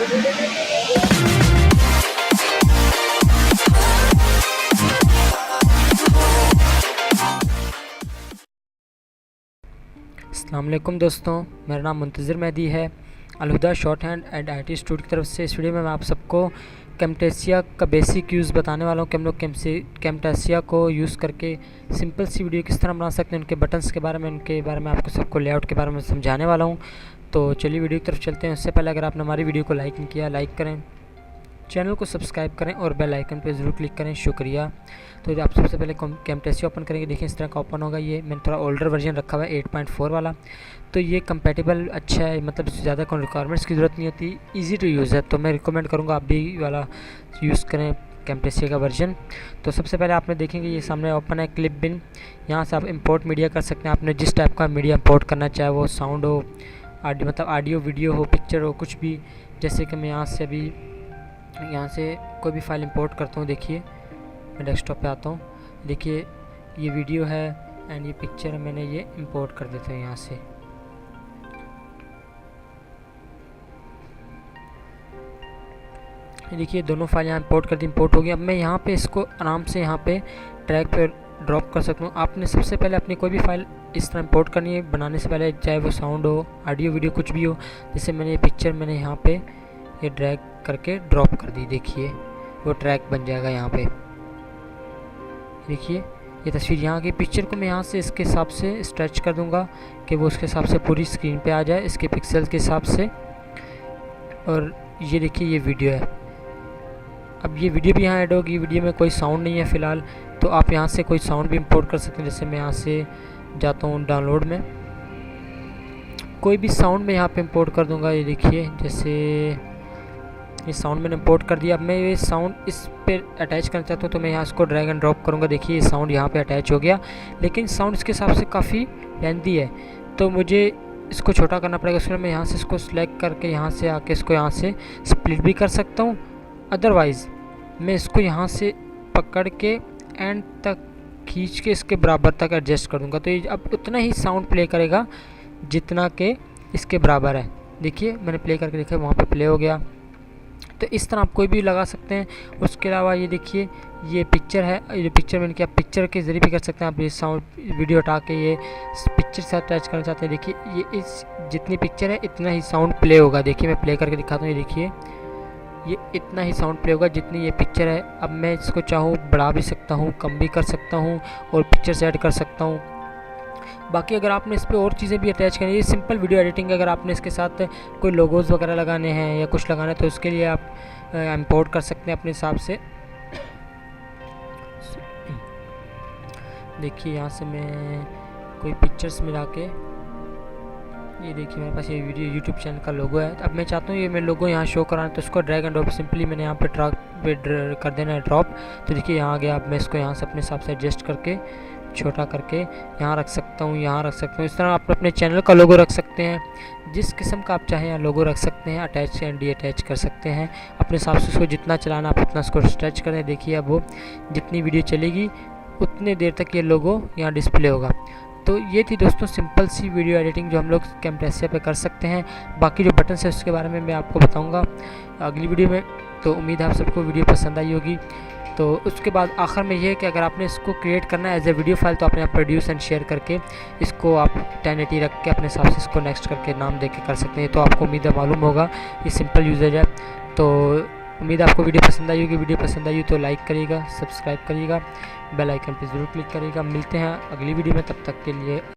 अस्सलाम वालेकुम दोस्तों, मेरा नाम मुंतज़िर मेहदी है। Al Huda short hand and IT studio की तरफ से इस वीडियो में मैं आप सबको कैमटेसिया का बेसिक यूज़ बताने वाला हूँ कि हम लोग कैमटेसिया को यूज़ करके सिंपल सी वीडियो किस तरह बना सकते हैं। उनके बटन्स के बारे में, उनके बारे में आपको सबको लेआउट के बारे में समझाने वाला हूँ। तो चलिए वीडियो की तरफ चलते हैं। उससे पहले अगर आपने हमारी वीडियो को लाइक नहीं किया, लाइक करें, चैनल को सब्सक्राइब करें और बेल आइकन पर ज़रूर क्लिक करें, शुक्रिया। तो आप सबसे पहले कैमटेसिया ओपन करेंगे, देखिए इस तरह का ओपन होगा। ये मैंने थोड़ा ओल्डर वर्जन रखा हुआ है 8.4 वाला, तो ये कंपैटिबल अच्छा है, मतलब ज़्यादा कोई रिक्वायरमेंट्स की ज़रूरत नहीं होती, इजी टू यूज़ है। तो मैं रिकमेंड करूँगा आप भी वाला यूज़ करें कैमटेसिया का वर्जन। तो सबसे पहले आपने देखेंगे ये सामने ओपन है क्लिप बिन। यहाँ से आप इंपोर्ट मीडिया कर सकते हैं। आपने जिस टाइप का मीडिया इंपोर्ट करना चाहे, वो साउंड हो, मतलब ऑडियो वीडियो हो, पिक्चर हो, कुछ भी। जैसे कि मैं यहाँ से अभी यहाँ से कोई भी फाइल इंपोर्ट करता हूँ। देखिए मैं डेस्कटॉप पे आता हूँ, देखिए ये वीडियो है एंड ये पिक्चर है, मैंने ये इंपोर्ट कर देता हूँ यहाँ से। देखिए दोनों फाइल यहाँ इंपोर्ट कर दी, इंपोर्ट हो गई। अब मैं यहाँ पे इसको आराम से यहाँ पे ट्रैक पे ड्रॉप कर सकता हूँ। आपने सबसे पहले अपनी कोई भी फाइल इस तरह इंपोर्ट करनी है बनाने से पहले, चाहे वो साउंड हो, ऑडियो वीडियो कुछ भी हो। जैसे मैंने ये पिक्चर मैंने यहाँ पे ये ड्रैग करके ड्रॉप कर दी, देखिए वो ट्रैक बन जाएगा यहाँ पे। देखिए ये तस्वीर यहाँ की पिक्चर को मैं यहाँ से इसके हिसाब से स्ट्रेच कर दूँगा कि वो उसके हिसाब से पूरी स्क्रीन पे आ जाए, इसके पिक्सल के हिसाब से। और ये देखिए ये वीडियो है। अब ये वीडियो भी यहाँ ऐड होगी। वीडियो में कोई साउंड नहीं है फ़िलहाल, तो आप यहाँ से कोई साउंड भी इंपोर्ट कर सकते हैं। जैसे मैं यहाँ से जाता हूँ डाउनलोड में, कोई भी साउंड मैं यहाँ पे इंपोर्ट कर दूँगा। ये देखिए जैसे ये साउंड मैंने इंपोर्ट कर दिया। अब मैं ये साउंड इस पे अटैच करना चाहता हूँ, तो मैं यहाँ इसको ड्रैग एंड ड्रॉप करूँगा। देखिए ये साउंड यहाँ पे अटैच हो गया, लेकिन साउंड इसके हिसाब से काफ़ी लेंथी है, तो मुझे इसको छोटा करना पड़ेगा। उसके लिए मैं यहाँ से इसको सिलेक्ट करके यहाँ से आके इसको यहाँ से स्प्लिट भी कर सकता हूँ। अदरवाइज़ मैं इसको यहाँ से पकड़ के एंड तक खींच के इसके बराबर तक एडजस्ट कर दूँगा। तो ये अब उतना ही साउंड प्ले करेगा जितना के इसके बराबर है। देखिए मैंने प्ले करके देखा, वहाँ पे प्ले हो गया। तो इस तरह आप कोई भी लगा सकते हैं। उसके अलावा ये देखिए ये पिक्चर है, ये पिक्चर मैंने किया, पिक्चर के ज़रिए भी कर सकते हैं आप। ये साउंड वीडियो हटा के ये पिक्चर से अटैच करना चाहते हैं। देखिए ये इस जितनी पिक्चर है इतना ही साउंड प्ले होगा। देखिए मैं प्ले करके दिखाता हूँ। ये देखिए ये इतना ही साउंड प्ले होगा जितनी ये पिक्चर है। अब मैं इसको चाहूँ बढ़ा भी सकता हूँ, कम भी कर सकता हूँ और पिक्चर से ऐड कर सकता हूँ। बाकी अगर आपने इस पर और चीज़ें भी अटैच करनी है, ये सिंपल वीडियो एडिटिंग, अगर आपने इसके साथ कोई लोगोज़ वगैरह लगाने हैं या कुछ लगाना है तो उसके लिए आप इंपोर्ट कर सकते हैं अपने हिसाब से। देखिए यहाँ से मैं कोई पिक्चर्स मिला के, ये देखिए मेरे पास ये वीडियो यूट्यूब चैनल का लोगो है। अब मैं चाहता हूँ ये मैं लोगो यहाँ शो कराना, तो उसको ड्रैग एंड ड्रॉप सिंपली मैंने यहाँ पे कर देना है ड्रॉप। तो देखिए यहाँ आ गया। अब मैं इसको यहाँ से अपने हिसाब से एडजस्ट करके छोटा करके यहाँ रख सकता हूँ, यहाँ रख सकता हूँ। इस तरह आप अपने चैनल का लोगो रख सकते हैं, जिस किस्म का आप चाहें यहाँ लोगो रख सकते हैं, अटैच एंड डी अटैच कर सकते हैं अपने हिसाब से। उसको जितना चलाना आप उतना उसको स्ट्रेच करें। देखिए अब वो जितनी वीडियो चलेगी उतनी देर तक ये लोगो यहाँ डिस्प्ले होगा। तो ये थी दोस्तों सिंपल सी वीडियो एडिटिंग जो हम लोग कैमटेसिया पे कर सकते हैं। बाकी जो बटन है उसके बारे में मैं आपको बताऊँगा अगली वीडियो में। तो उम्मीद है आप सबको वीडियो पसंद आई होगी। तो उसके बाद आखिर में ये है कि अगर आपने इसको क्रिएट करना है एज ए वीडियो फाइल, तो आपने प्रोड्यूस एंड शेयर करके इसको आप 1080 रख के अपने हिसाब से इसको नेक्स्ट करके नाम दे के कर सकते हैं। तो आपको उम्मीद है मालूम होगा, ये सिंपल यूजेज है। तो उम्मीद है आपको वीडियो पसंद आई होगी। वीडियो पसंद आई हो तो लाइक करिएगा, सब्सक्राइब करिएगा, बेल आइकन पर ज़रूर क्लिक करिएगा। मिलते हैं अगली वीडियो में, तब तक के लिए